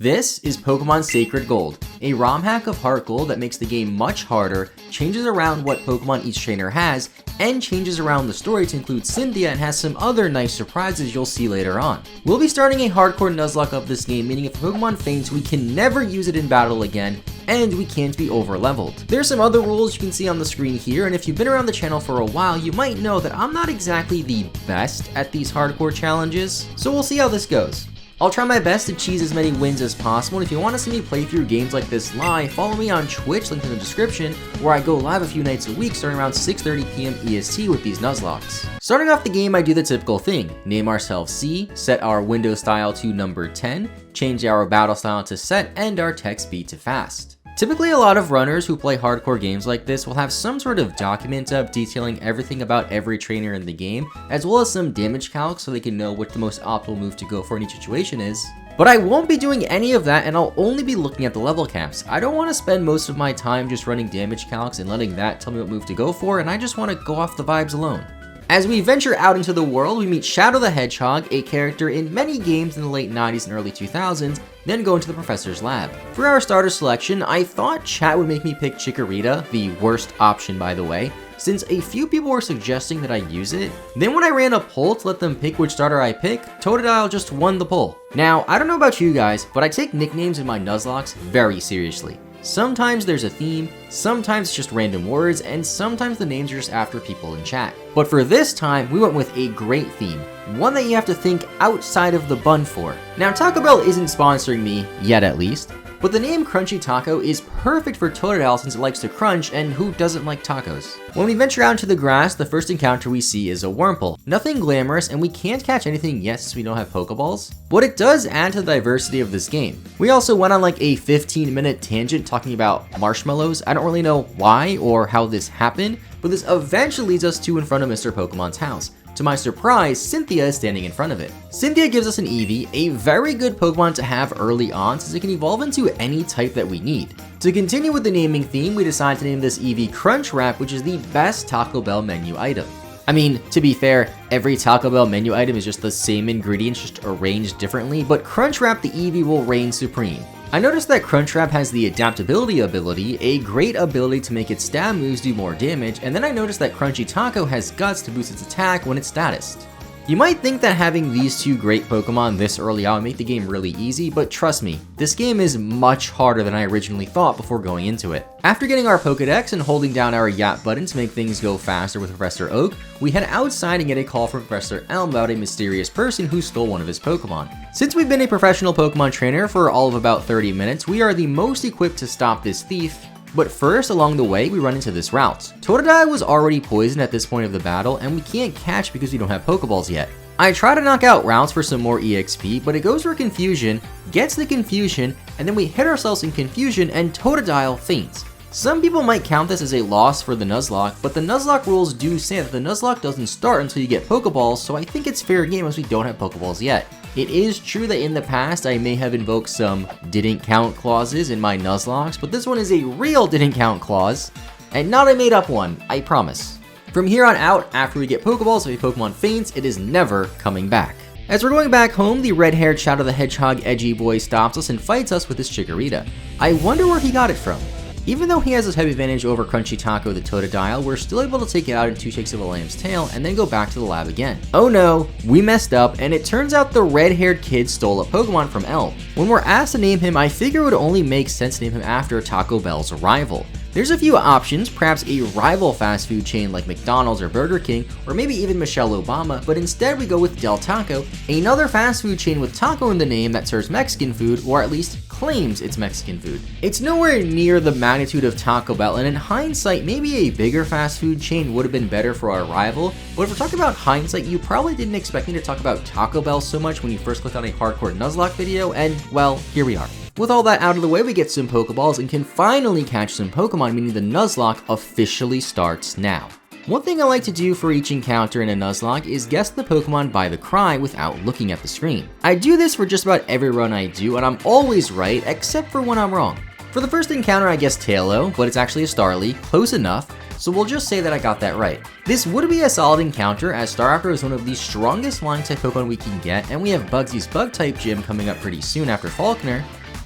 This is Pokemon Sacred Gold, a ROM hack of Heart Gold that makes the game much harder, changes around what Pokemon each trainer has, and changes around the story to include Cynthia and has some other nice surprises you'll see later on. We'll be starting a hardcore Nuzlocke of this game, meaning if Pokemon faints, we can never use it in battle again, and we can't be over-leveled. There's some other rules you can see on the screen here, and if you've been around the channel for a while, you might know that I'm not exactly the best at these hardcore challenges, so we'll see how this goes. I'll try my best to cheese as many wins as possible, and if you want to see me play through games like this live, follow me on Twitch, link in the description, where I go live a few nights a week starting around 6:30 PM EST with these Nuzlocks. Starting off the game, I do the typical thing: name ourselves C, set our window style to number 10, change our battle style to set, and our text speed to fast. Typically, a lot of runners who play hardcore games like this will have some sort of document up detailing everything about every trainer in the game, as well as some damage calcs so they can know what the most optimal move to go for in each situation is. But I won't be doing any of that, and I'll only be looking at the level caps. I don't want to spend most of my time just running damage calcs and letting that tell me what move to go for, and I just want to go off the vibes alone. As we venture out into the world, we meet Shadow the Hedgehog, a character in many games in the late 90s and early 2000s, then go into the professor's lab. For our starter selection, I thought chat would make me pick Chikorita, the worst option by the way, since a few people were suggesting that I use it. Then when I ran a poll to let them pick which starter I pick, Totodile just won the poll. Now, I don't know about you guys, but I take nicknames in my Nuzlocks very seriously. Sometimes there's a theme, sometimes it's just random words, and sometimes the names are just after people in chat. But for this time, we went with a great theme, one that you have to think outside of the bun for. Now, Taco Bell isn't sponsoring me, yet at least, but the name Crunchy Taco is perfect for Totodile since it likes to crunch, and who doesn't like tacos? When we venture out into the grass, the first encounter we see is a Wurmple. Nothing glamorous, and we can't catch anything yet since we don't have Pokeballs, but it does add to the diversity of this game. We also went on like a 15-minute tangent talking about marshmallows. I don't really know why or how this happened, but this eventually leads us to in front of Mr. Pokemon's house. To my surprise, Cynthia is standing in front of it. Cynthia gives us an Eevee, a very good Pokemon to have early on since it can evolve into any type that we need. To continue with the naming theme, we decided to name this Eevee Crunch Wrap, which is the best Taco Bell menu item. I mean, to be fair, every Taco Bell menu item is just the same ingredients, just arranged differently, but Crunch Wrap the Eevee will reign supreme. I noticed that Crunchwrap has the adaptability ability, a great ability to make its stab moves do more damage, and then I noticed that Crunchy Taco has guts to boost its attack when it's statused. You might think that having these two great Pokemon this early on would make the game really easy, but trust me, this game is much harder than I originally thought before going into it. After getting our Pokedex and holding down our Yap button to make things go faster with Professor Oak, we head outside and get a call from Professor Elm about a mysterious person who stole one of his Pokemon. Since we've been a professional Pokemon trainer for all of about 30 minutes, we are the most equipped to stop this thief. But first, along the way, we run into this route. Totodile was already poisoned at this point of the battle, and we can't catch because we don't have Pokeballs yet. I try to knock out routes for some more EXP, but it goes for Confusion, gets the Confusion, and then we hit ourselves in Confusion and Totodile faints. Some people might count this as a loss for the Nuzlocke, but the Nuzlocke rules do say that the Nuzlocke doesn't start until you get Pokeballs, so I think it's fair game as we don't have Pokeballs yet. It is true that in the past I may have invoked some didn't count clauses in my Nuzlocks, but this one is a real didn't count clause, and not a made up one, I promise. From here on out, after we get Pokeballs, if a Pokemon faints, it is never coming back. As we're going back home, the red-haired Shadow the Hedgehog edgy boy stops us and fights us with his Chikorita. I wonder where he got it from. Even though he has a type advantage over Crunchy Taco the Totodile, we're still able to take it out in 2 shakes of a lamb's tail and then go back to the lab again. Oh no, we messed up, and it turns out the red-haired kid stole a Pokemon from Elm. When we're asked to name him, I figure it would only make sense to name him after Taco Bell's rival. There's a few options, perhaps a rival fast food chain like McDonald's or Burger King, or maybe even Michelle Obama, but instead we go with Del Taco, another fast food chain with taco in the name that serves Mexican food, or at least claims it's Mexican food. It's nowhere near the magnitude of Taco Bell, and in hindsight, maybe a bigger fast food chain would have been better for our rival, but if we're talking about hindsight, you probably didn't expect me to talk about Taco Bell so much when you first clicked on a hardcore Nuzlocke video, and well, here we are. With all that out of the way, we get some Pokeballs and can finally catch some Pokemon, meaning the Nuzlocke officially starts now. One thing I like to do for each encounter in a Nuzlocke is guess the Pokemon by the cry without looking at the screen. I do this for just about every run I do, and I'm always right, except for when I'm wrong. For the first encounter, I guessed Tailo, but it's actually a Starly, close enough, so we'll just say that I got that right. This would be a solid encounter, as Staraptor is one of the strongest flying type Pokemon we can get, and we have Bugsy's Bug type gym coming up pretty soon after Falkner.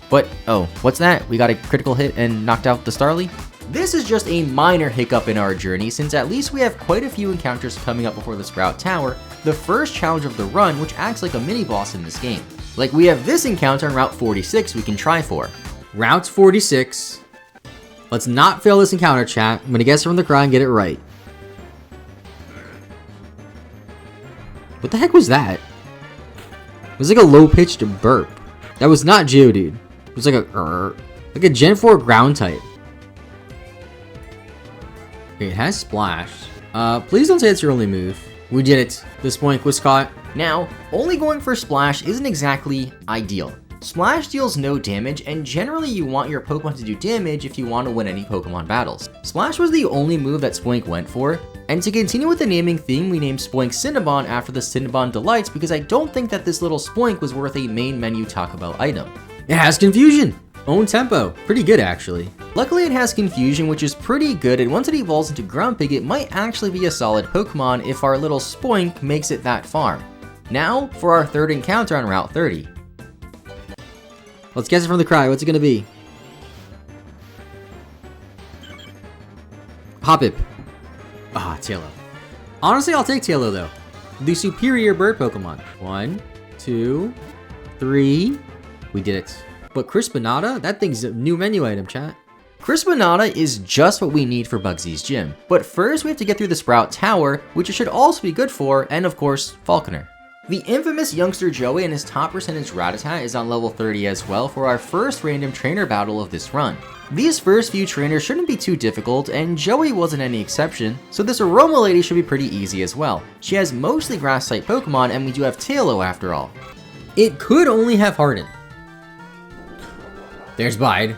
But, oh, what's that? We got a critical hit and knocked out the Starly? This is just a minor hiccup in our journey, since at least we have quite a few encounters coming up before the Sprout Tower, the first challenge of the run, which acts like a mini-boss in this game. Like, we have this encounter on Route 46 we can try for. Route 46. Let's not fail this encounter, chat. I'm gonna guess from the cry and get it right. What the heck was that? It was like a low-pitched burp. That was not Geodude. It was like a Gen 4 ground type. Okay, it has Splash. Please don't say it's your only move. We did it. This point was caught. Now, only going for Splash isn't exactly ideal. Splash deals no damage, and generally you want your Pokemon to do damage if you want to win any Pokemon battles. Splash was the only move that Spoink went for, and to continue with the naming theme, we named Spoink Cinnabon after the Cinnabon Delights because I don't think that this little Spoink was worth a main menu Taco Bell item. It has Confusion! Own tempo. Pretty good, actually. Luckily, it has Confusion, which is pretty good, and once it evolves into Grumpig, it might actually be a solid Pokemon if our little Spoink makes it that far. Now, for our third encounter on Route 30. Let's guess it from the cry. What's it gonna be? Hoppip. Ah, Tailo. Honestly, I'll take Tailo, though. The superior bird Pokemon. 1, 2, 3. We did it. But Crispinata? That thing's a new menu item, chat. Crispinata is just what we need for Bugsy's gym. But first, we have to get through the Sprout Tower, which it should also be good for, and of course, Falconer. The infamous youngster Joey and his top percentage Rattata is on level 30 as well for our first random trainer battle of this run. These first few trainers shouldn't be too difficult, and Joey wasn't any exception, so this Aroma Lady should be pretty easy as well. She has mostly grass-type Pokemon, and we do have Tailo after all. It could only have Harden. There's Bide.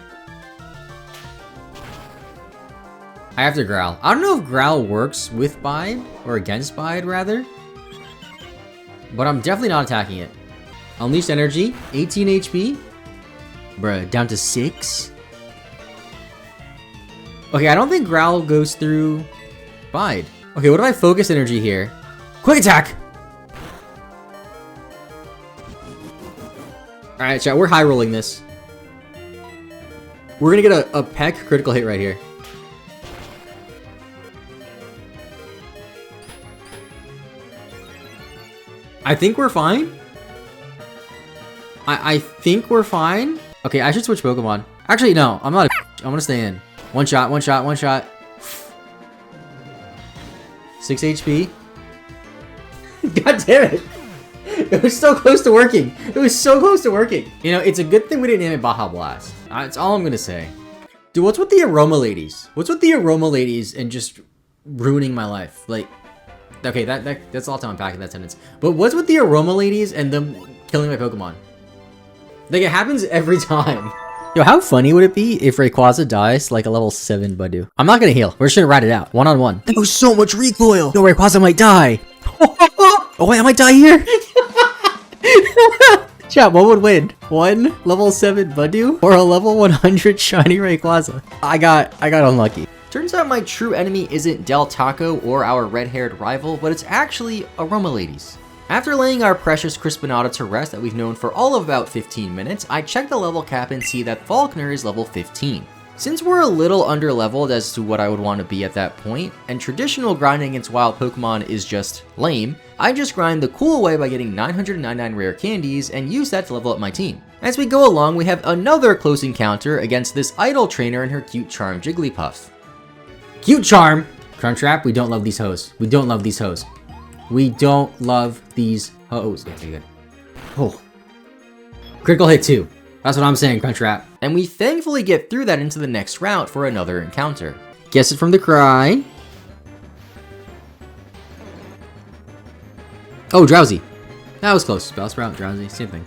I have to Growl. I don't know if Growl works with Bide, or against Bide, rather. But I'm definitely not attacking it. Unleashed Energy, 18 HP. Bruh, down to 6. Okay, I don't think Growl goes through Bide. Okay, what if I focus Energy here? Quick Attack! Alright, chat, we're high rolling this. We're gonna get a Peck critical hit right here. I think we're fine. I think we're fine. Okay, I should switch Pokemon. Actually, no, I'm not I'm gonna stay in. One shot, one shot, one shot. 6 HP. God damn it. It was so close to working. It was so close to working. You know, it's a good thing we didn't name it Baja Blast. That's all I'm gonna say. Dude, what's with the Aroma Ladies? What's with the Aroma Ladies and just ruining my life? Like, okay, that's all to unpack in that sentence. But what's with the Aroma Ladies and them killing my Pokemon? Like, it happens every time. Yo, how funny would it be if Rayquaza dies like a level 7 Budu? I'm not gonna heal. We're just gonna ride it out. One-on-one. That was so much recoil. Yo, Rayquaza might die. Oh wait, I might die here. Chat, what would win? One level 7 Budu or a level 100 shiny Rayquaza? I got unlucky. Turns out my true enemy isn't Del Taco or our red-haired rival, but it's actually Aroma Ladies. After laying our precious Crispinata to rest that we've known for all of about 15 minutes, I check the level cap and see that Falconer is level 15. Since we're a little under-leveled as to what I would want to be at that point, and traditional grinding against wild Pokemon is just lame, I just grind the cool way by getting 999 rare candies and use that to level up my team. As we go along, we have another close encounter against this idle trainer and her cute charm Jigglypuff. Cute charm! Crunchwrap, we don't love these hoes. We don't love these hoes. We don't love these hoes. Okay, good. Oh. Critical hit 2. That's what I'm saying, Crunchwrap. And we thankfully get through that into the next route for another encounter. Guess it from the cry. Oh, Drowsy. That was close. Bellsprout, Drowsy, same thing.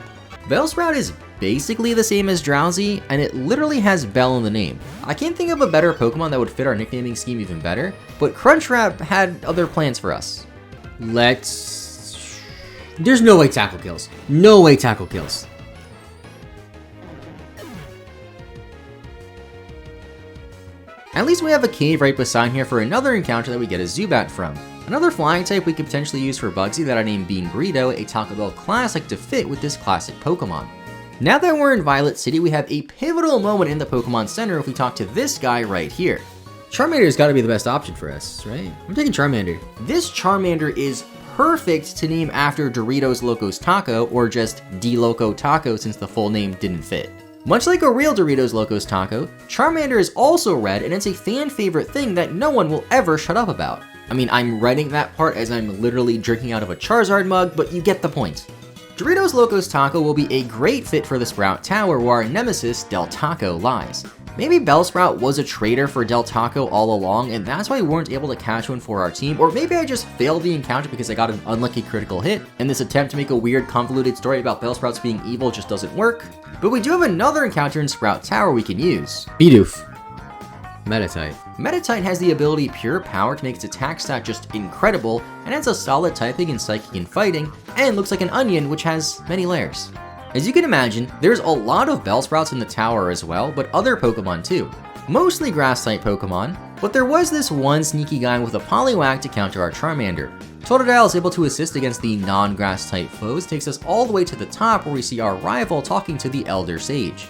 Bellsprout is basically the same as Drowsy, and it literally has Bell in the name. I can't think of a better Pokemon that would fit our nicknaming scheme even better, but Crunchwrap had other plans for us. Let's... There's no way Tackle kills. No way Tackle kills. At least we have a cave right beside here for another encounter that we get a Zubat from. Another flying type we could potentially use for Bugsy that I named Bean Burrito, a Taco Bell classic to fit with this classic Pokemon. Now that we're in Violet City, we have a pivotal moment in the Pokemon Center if we talk to this guy right here. Charmander's gotta be the best option for us, right? I'm taking Charmander. This Charmander is perfect to name after Doritos Locos Taco, or just D-Loco Taco since the full name didn't fit. Much like a real Doritos Locos Taco, Charmander is also red, and it's a fan favorite thing that no one will ever shut up about. I mean, I'm writing that part as I'm literally drinking out of a Charizard mug, but you get the point. Doritos Locos Taco will be a great fit for the Sprout Tower where our nemesis, Del Taco, lies. Maybe Bellsprout was a traitor for Del Taco all along, and that's why we weren't able to catch one for our team, or maybe I just failed the encounter because I got an unlucky critical hit, and this attempt to make a weird convoluted story about Bellsprouts being evil just doesn't work. But we do have another encounter in Sprout Tower we can use. Bidoof. Meditite. Meditite has the ability Pure Power to make its attack stat just incredible, and has a solid typing in Psychic and Fighting, and looks like an onion which has many layers. As you can imagine, there's a lot of Bellsprouts in the tower as well, but other Pokemon too. Mostly Grass-type Pokemon, but there was this one sneaky guy with a Poliwag to counter our Charmander. Totodile is able to assist against the non-Grass-type foes, takes us all the way to the top where we see our rival talking to the Elder Sage.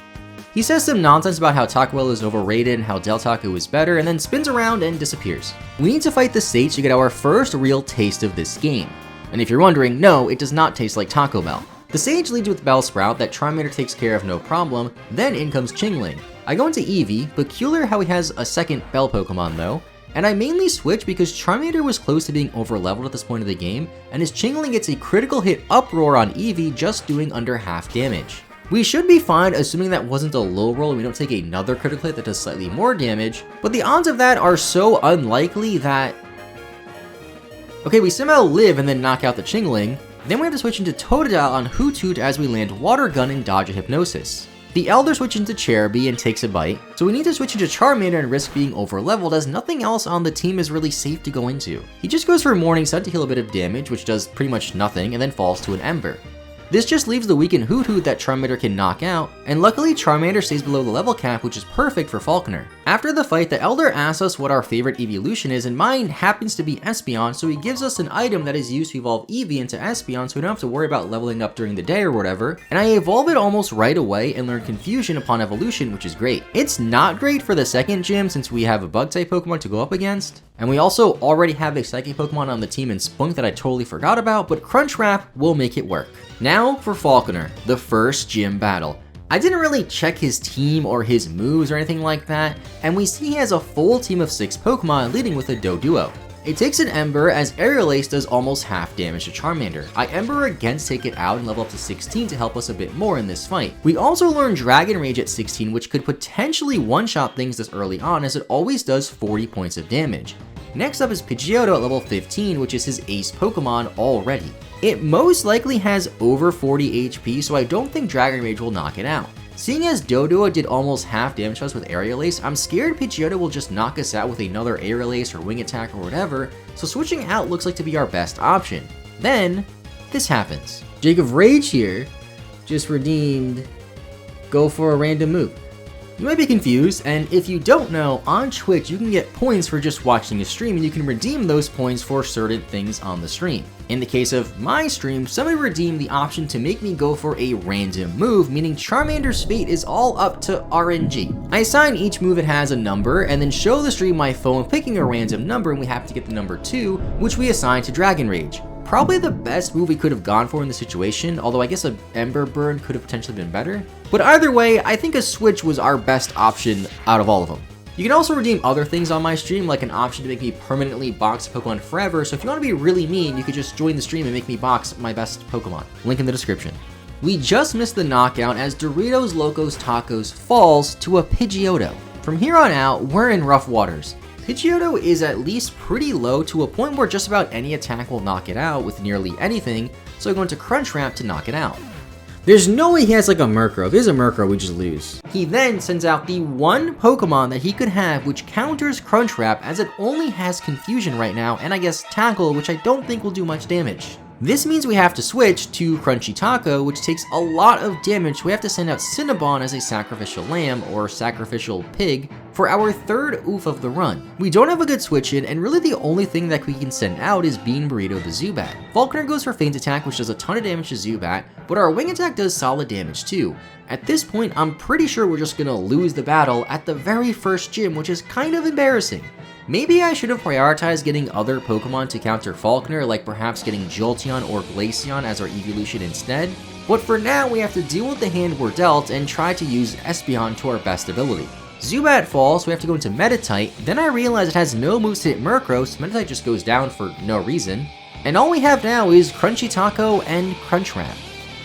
He says some nonsense about how Taco Bell is overrated and how Del Taco is better, and then spins around and disappears. We need to fight the Sage to get our first real taste of this game. And if you're wondering, no, it does not taste like Taco Bell. The Sage leads with Bellsprout that Charmander takes care of no problem, then in comes Chingling. I go into Eevee, peculiar how he has a second Bell Pokemon though, and I mainly switch because Charmander was close to being overleveled at this point of the game, and his Chingling gets a critical hit Uproar on Eevee just doing under half damage. We should be fine assuming that wasn't a low roll and we don't take another critical hit that does slightly more damage, but the odds of that are so unlikely that... Okay, we somehow live and then knock out the Chingling. Then we have to switch into Totodile on Hoothoot as we land Water Gun and dodge a Hypnosis. The Elder switches into Cherubi and takes a bite, so we need to switch into Charmander and risk being overleveled as nothing else on the team is really safe to go into. He just goes for Morning Sun to heal a bit of damage, which does pretty much nothing, and then falls to an Ember. This just leaves the weakened Hoothoot that Charmander can knock out, and luckily Charmander stays below the level cap, which is perfect for Falconer. After the fight, the Elder asks us what our favorite evolution is, and mine happens to be Espeon, so he gives us an item that is used to evolve Eevee into Espeon so we don't have to worry about leveling up during the day or whatever, and I evolve it almost right away and learn Confusion upon evolution, which is great. It's not great for the second gym since we have a Bug-type Pokemon to go up against, and we also already have a Psychic Pokemon on the team in Spunk that I totally forgot about, but Crunchwrap will make it work. Now for Falconer, the first gym battle. I didn't really check his team or his moves or anything like that, and we see he has a full team of 6 Pokemon leading with a Doduo. It takes an Ember as Aerial Ace does almost half damage to Charmander. I Ember again to take it out and level up to 16 to help us a bit more in this fight. We also learn Dragon Rage at 16, which could potentially one-shot things this early on as it always does 40 points of damage. Next up is Pidgeotto at level 15, which is his ace Pokemon already. It most likely has over 40 HP, so I don't think Dragon Rage will knock it out. Seeing as Doduo did almost half damage to us with Aerial Ace, I'm scared Pidgeotto will just knock us out with another Aerial Ace or Wing Attack or whatever, so switching out looks like to be our best option. Then, this happens. Jacob Rage here just redeemed go for a random move. You might be confused, and if you don't know, on Twitch you can get points for just watching a stream and you can redeem those points for certain things on the stream. In the case of my stream, somebody redeemed the option to make me go for a random move, meaning Charmander's fate is all up to RNG. I assign each move it has a number, and then show the stream my phone picking a random number, and we have to get the number 2, which we assign to Dragon Rage. Probably the best move we could have gone for in the situation, although I guess a Ember Burn could have potentially been better. But either way, I think a switch was our best option out of all of them. You can also redeem other things on my stream, like an option to make me permanently box Pokemon forever, so if you want to be really mean, you could just join the stream and make me box my best Pokemon. Link in the description. We just missed the knockout as Doritos Locos Tacos falls to a Pidgeotto. From here on out, we're in rough waters. Pidgeotto is at least pretty low to a point where just about any attack will knock it out with nearly anything, so I go into Crunchwrap to knock it out. There's no way he has like a Murkrow. If he has a Murkrow, we just lose. He then sends out the one Pokemon that he could have which counters Crunchwrap as it only has Confusion right now, and I guess Tackle, which I don't think will do much damage. This means we have to switch to Crunchy Taco, which takes a lot of damage, so we have to send out Cinnabon as a sacrificial lamb, or sacrificial pig, for For our third oof of the run, we don't have a good switch in, and really the only thing that we can send out is Bean Burrito the Zubat. Falkner goes for Feint Attack, which does a ton of damage to Zubat, but our Wing Attack does solid damage too. At this point, I'm pretty sure we're just gonna lose the battle at the very first gym, which is kind of embarrassing. Maybe I should have prioritized getting other Pokemon to counter Falkner, like perhaps getting Jolteon or Glaceon as our evolution instead. But for now, we have to deal with the hand we're dealt and try to use Espeon to our best ability. Zubat falls, so we have to go into Meditite, then I realize it has no moves to hit Murkrow, so Meditite just goes down for no reason. And all we have now is Crunchy Taco and Crunchwrap.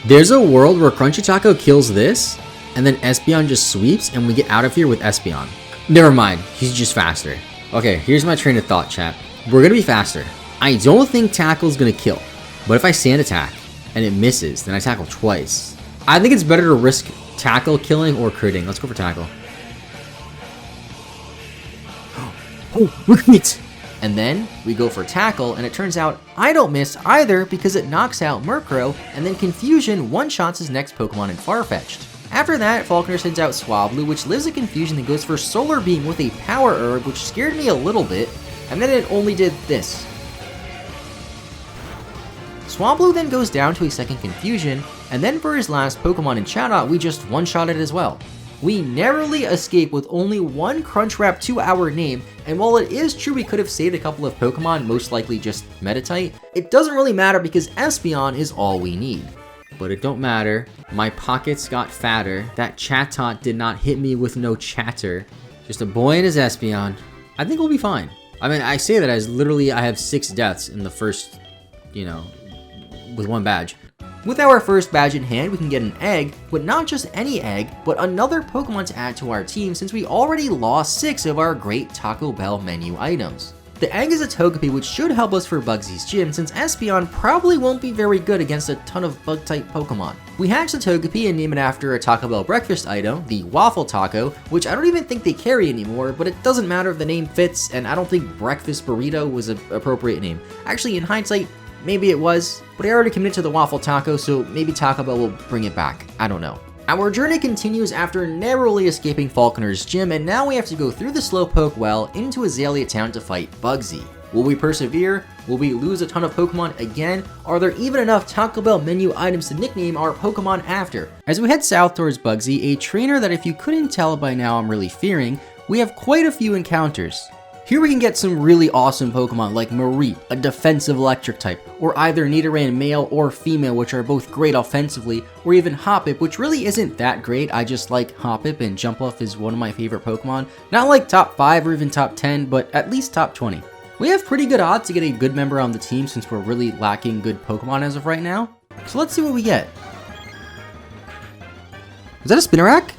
There's a world where Crunchy Taco kills this, and then Espeon just sweeps, and we get out of here with Espeon. Never mind, he's just faster. Okay, here's my train of thought, chat. We're gonna be faster. I don't think Tackle's gonna kill, but if I Sand Attack and it misses, then I Tackle twice. I think it's better to risk Tackle killing or critting. Let's go for Tackle. Oh, we're hit! And then we go for Tackle, and it turns out I don't miss either because it knocks out Murkrow, and then Confusion one-shots his next Pokemon in Farfetch'd. After that, Falkner sends out Swablu, which lives a Confusion and goes for Solar Beam with a Power Herb, which scared me a little bit, and then it only did this. Swablu then goes down to a second Confusion, and then for his last Pokemon in Chatot, we just one-shot it as well. We narrowly escape with only one Crunchwrap to our name, and while it is true we could have saved a couple of Pokemon, most likely just Meditite, it doesn't really matter because Espeon is all we need. But it don't matter. My pockets got fatter. That Chatot did not hit me with no chatter. Just a boy and his Espeon. I think we'll be fine. I mean, I say that as literally I have 6 deaths in the first, with one badge. With our first badge in hand, we can get an egg, but not just any egg, but another Pokemon to add to our team since we already lost 6 of our great Taco Bell menu items. The egg is a Togepi, which should help us for Bugsy's gym since Espeon probably won't be very good against a ton of bug-type Pokemon. We hatch the Togepi and name it after a Taco Bell breakfast item, the Waffle Taco, which I don't even think they carry anymore, but it doesn't matter if the name fits, and I don't think Breakfast Burrito was an appropriate name. Actually, in hindsight, maybe it was, but I already committed to the Waffle Taco, so maybe Taco Bell will bring it back. I don't know. Our journey continues after narrowly escaping Falkner's gym, and now we have to go through the Slowpoke Well into Azalea Town to fight Bugsy. Will we persevere? Will we lose a ton of Pokemon again? Are there even enough Taco Bell menu items to nickname our Pokemon after? As we head south towards Bugsy, a trainer that if you couldn't tell by now I'm really fearing, we have quite a few encounters. Here we can get some really awesome Pokemon like Mareep, a defensive electric type, or either Nidoran male or female, which are both great offensively, or even Hoppip, which really isn't that great. I just like Hoppip, and Jumpluff is one of my favorite Pokemon. Not like top 5 or even top 10, but at least top 20. We have pretty good odds to get a good member on the team since we're really lacking good Pokemon as of right now. So let's see what we get. Is that a Spinarak?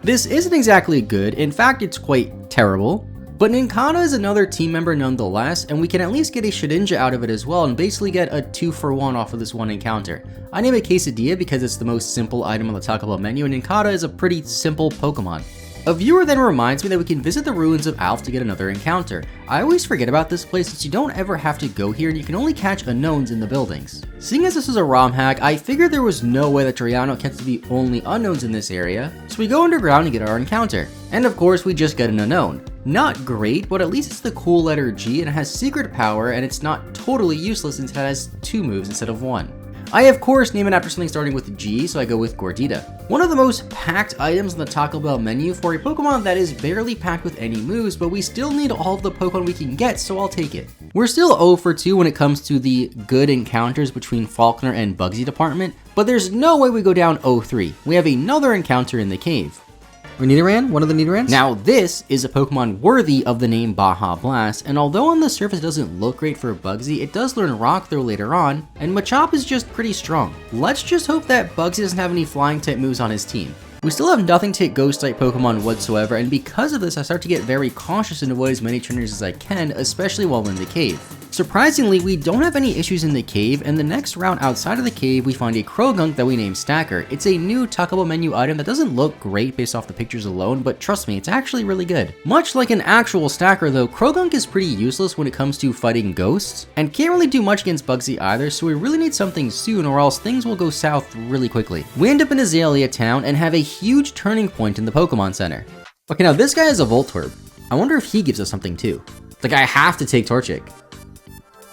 This isn't exactly good. In fact, it's quite terrible. But Nincada is another team member nonetheless, and we can at least get a Shedinja out of it as well and basically get a 2-for-1 off of this one encounter. I name it Quesadilla because it's the most simple item on the Taco Bell menu, and Nincada is a pretty simple Pokemon. A viewer then reminds me that we can visit the ruins of Alph to get another encounter. I always forget about this place since you don't ever have to go here and you can only catch unknowns in the buildings. Seeing as this is a ROM hack, I figured there was no way that Triano kept to be only unknowns in this area, so we go underground and get our encounter. And of course we just get an unknown. Not great, but at least it's the cool letter G and it has secret power and it's not totally useless since it has 2 moves instead of 1. I of course name it after something starting with G, so I go with Gordita. One of the most packed items on the Taco Bell menu for a Pokemon that is barely packed with any moves, but we still need all of the Pokemon we can get, so I'll take it. We're still 0 for 2 when it comes to the good encounters between Falkner and Bugsy department, but there's no way we go down 0-3. We have another encounter in the cave. Or Nidoran? One of the Nidorans? Now this is a Pokemon worthy of the name Baja Blast, and although on the surface it doesn't look great for Bugsy, it does learn Rock Throw later on, and Machop is just pretty strong. Let's just hope that Bugsy doesn't have any flying type moves on his team. We still have nothing to hit ghost type Pokemon whatsoever, and because of this I start to get very cautious and avoid as many trainers as I can, especially while in the cave. Surprisingly, we don't have any issues in the cave, and the next round outside of the cave we find a Krogunk that we name Stacker. It's a new Taco Bell menu item that doesn't look great based off the pictures alone, but trust me, it's actually really good. Much like an actual Stacker though, Krogunk is pretty useless when it comes to fighting ghosts, and can't really do much against Bugsy either, so we really need something soon or else things will go south really quickly. We end up in Azalea Town and have a huge turning point in the Pokemon Center. Okay, now this guy is a Voltorb. I wonder if he gives us something too. Like, I have to take Torchic.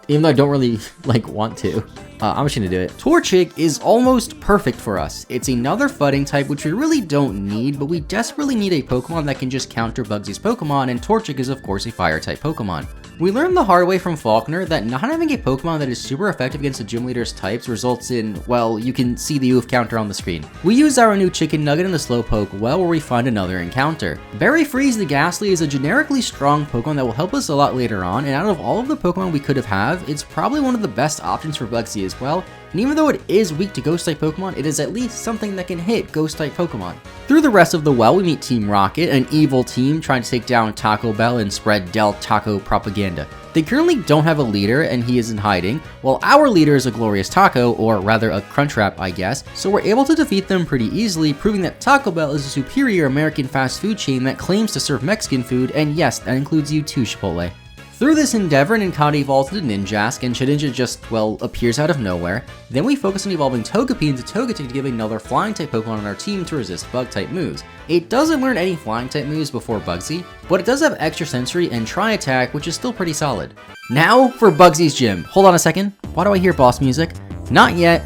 Even though I don't really, like, want to. I'm just gonna do it. Torchic is almost perfect for us. It's another fighting type, which we really don't need, but we desperately need a Pokemon that can just counter Bugsy's Pokemon, and Torchic is of course a fire type Pokemon. We learned the hard way from Faulkner that not having a Pokemon that is super effective against the gym leader's types results in, well, you can see the UF counter on the screen. We use our new Chicken Nugget in the Slowpoke well where we find another encounter. Berry Freeze the Ghastly is a generically strong Pokemon that will help us a lot later on, and out of all of the Pokemon we could have, it's probably one of the best options for Bugsy as well, and even though it is weak to Ghost-type Pokemon, it is at least something that can hit Ghost-type Pokemon. Through the rest of the well, we meet Team Rocket, an evil team trying to take down Taco Bell and spread Del Taco propaganda. They currently don't have a leader, and he is in hiding, while our leader is a Glorious Taco, or rather a Crunchwrap, I guess, so we're able to defeat them pretty easily, proving that Taco Bell is a superior American fast food chain that claims to serve Mexican food, and yes, that includes you too, Chipotle. Through this endeavor, Nincada evolves into Ninjask, and Shedinja just, well, appears out of nowhere. Then we focus on evolving Togepi into Togetic to give another Flying-type Pokemon on our team to resist Bug-type moves. It doesn't learn any Flying-type moves before Bugsy, but it does have Extra Sensory and Tri-Attack, which is still pretty solid. Now for Bugsy's gym. Hold on a second. Why do I hear boss music? Not yet.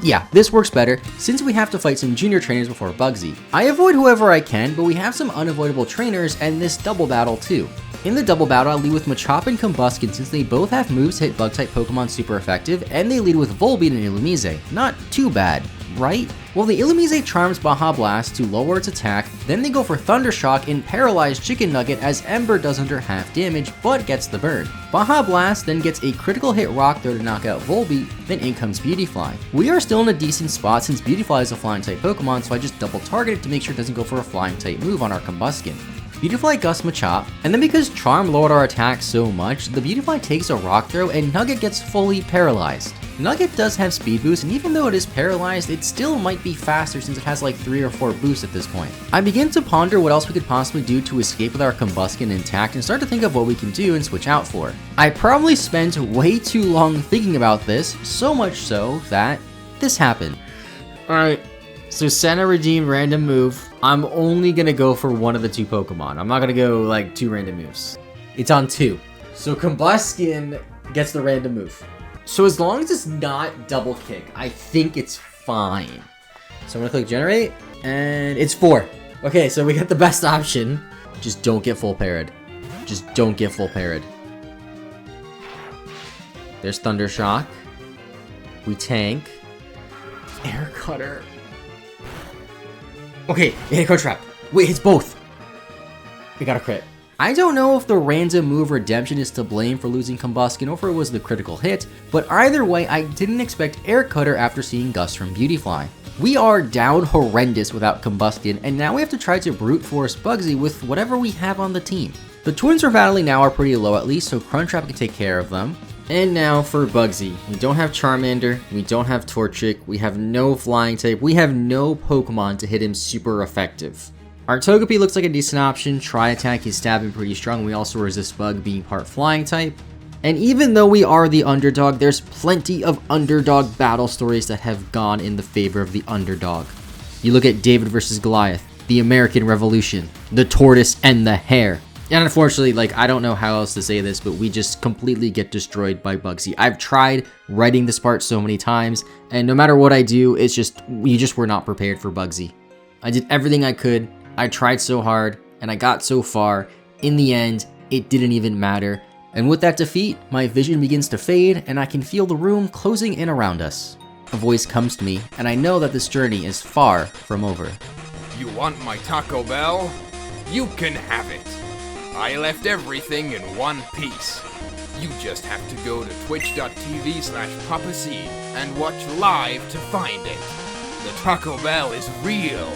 Yeah, this works better, since we have to fight some junior trainers before Bugsy. I avoid whoever I can, but we have some unavoidable trainers and this double battle too. In the double battle, I lead with Machop and Combusken since they both have moves to hit Bug-type Pokemon super effective, and they lead with Volbeat and Illumise. Not too bad, right? Well, the Illumise charms Baja Blast to lower its attack, then they go for Thunder Shock and paralyze Chicken Nugget as Ember does under half damage, but gets the burn. Baja Blast then gets a critical hit Rock Throw to knock out Volbeat, then in comes Beautyfly. We are still in a decent spot since Beautyfly is a flying type Pokemon, so I just double target it to make sure it doesn't go for a flying type move on our Combusken. Beautyfly Gust Machop, and then because Charm lowered our attack so much, the Beautyfly takes a Rock Throw and Nugget gets fully paralyzed. Nugget does have speed boost, and even though it is paralyzed, it still might be faster since it has like 3 or 4 boosts at this point. I begin to ponder what else we could possibly do to escape with our Combusken intact and start to think of what we can do and switch out for. I probably spent way too long thinking about this, so much so that this happened. Alright, so Senna redeemed random move. I'm only gonna go for one of the 2 Pokemon. I'm not gonna go like 2 random moves. It's on 2. So Combusken gets the random move. So as long as it's not double kick, I think it's fine. So I'm gonna click generate, and it's 4. Okay, so we got the best option. Just don't get full parried. Just don't get full parried. There's Thunder Shock. We tank. Air Cutter. Okay, it hit Crunchwrap. Wait, it's both. We got a crit. I don't know if the random move Redemption is to blame for losing Combusken or if it was the critical hit, but either way, I didn't expect Air Cutter after seeing Gust from Beautyfly. We are down horrendous without Combusken, and now we have to try to brute force Bugsy with whatever we have on the team. The Twins for Valley now are pretty low at least, so Crunchwrap can take care of them. And now for Bugsy. We don't have Charmander, we don't have Torchic, we have no Flying type, we have no Pokemon to hit him super effective. Our Togepi looks like a decent option, Tri-Attack is stabbing pretty strong, we also resist Bug being part Flying type. And even though we are the underdog, there's plenty of underdog battle stories that have gone in the favor of the underdog. You look at David versus Goliath, the American Revolution, the Tortoise and the Hare. And unfortunately, like, I don't know how else to say this, but we just completely get destroyed by Bugsy. I've tried writing this part so many times, and no matter what I do, it's just, we just were not prepared for Bugsy. I did everything I could, I tried so hard, and I got so far. In the end, it didn't even matter. And with that defeat, my vision begins to fade, and I can feel the room closing in around us. A voice comes to me, and I know that this journey is far from over. You want my Taco Bell? You can have it. I left everything in one piece. You just have to go to twitch.tv/PaPaSea and watch live to find it. The Taco Bell is real.